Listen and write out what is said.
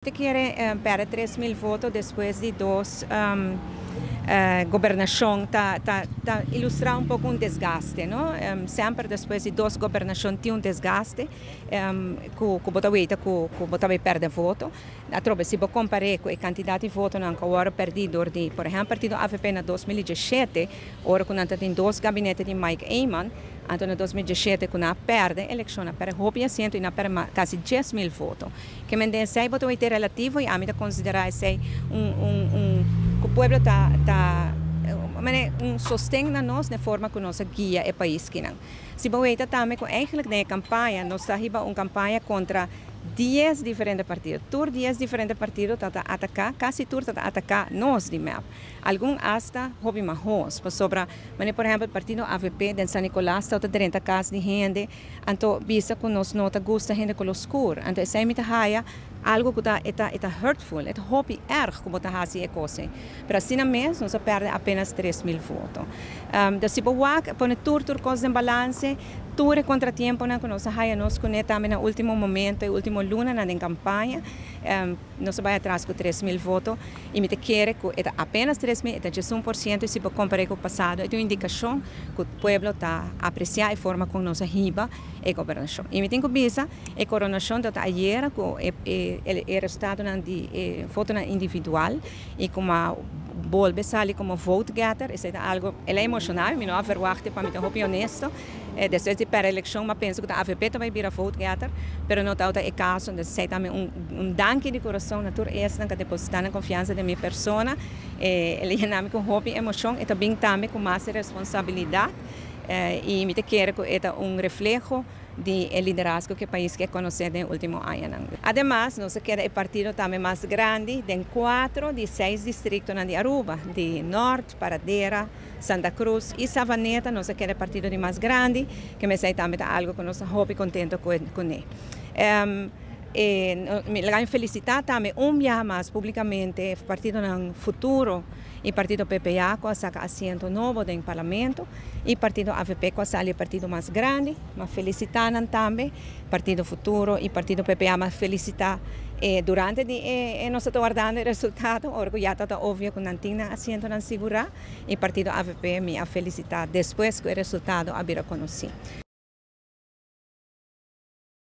Te quiere para 3.000 votos después de dos gobernación, ilustra un poco un desgaste, ¿no? Siempre después de dos gobernaciones tiene un desgaste, que bota perde voto. Atrobe, se você comparar com o candidato de voto não agora perdido de, por exemplo, partido AVP em 2017, agora quando tem dois gabinetes de Mike Eyman, então em 2017 quando a perde a eleição, a perde roupa assento e a perde quase 10.000 votos. Que me diz aí voto é relativo e a mim considerar esse que o povo sostém na nós na forma que nós guia o país que não. Se você também com eigenlijk na campanha, nós está uma campanha contra 10 diferentes partidos. Todos 10 diferentes partidos estão atacar, quase todos estão atacar nós de MEP. Alguns hasta hobby mais, sobre, por exemplo, o partido AVP de San Nicolás está 30 casos de gente, então vista que nós não gosta gente com o escuro. Então essa é a algo que está hurtful, é hobby erg como está fazendo a coisa. Para assim mesmo, nós perdemos apenas 3.000 votos. Então se você põe tudo coisas em balance, tudo contratempo que nós nos conectamos também no último momento, no último luna na campanha, nós vamos atrás com 3.000 votos e me quer que é apenas 3.000, é 1%, e se você comparar com o passado, é uma indicação que o povo está apreciando a forma como nós riba a governação. E me tenho que dizer, a coronação da ayer, o resultado de voto individual e como volve sair como vote getter, isso é algo, é emocional, me não verwachte para me ter honesto. Depois de para a eleição, mas penso que a AVP também vira vote getter, mas não está o caso, de ser também danke de coração na tua esta que depositar na confiança de minha pessoa, ele é com hobby, emoção e também com mais responsabilidade e me quero que é reflexo de liderazgo que o país quer conhecer no último ano. Además, nós queremos o partido também mais grande, de 4 de 6 distritos de Aruba, de Norte, Paradera, Santa Cruz e Savaneta, nós queremos o partido mais grande, que me sei também algo que nós hobby contento com ele. Me quero felicitar também dia mais publicamente o partido no futuro e partido PPA com saca assento novo no parlamento e partido AVP com sale partido mais grande, mas felicitar também partido futuro e partido PPA mas felicitar durante nós estamos guardando o resultado, orgulhado está óbvio que não tinha assento na segurar e partido AVP me a felicitar depois que o resultado a vir a conhecer.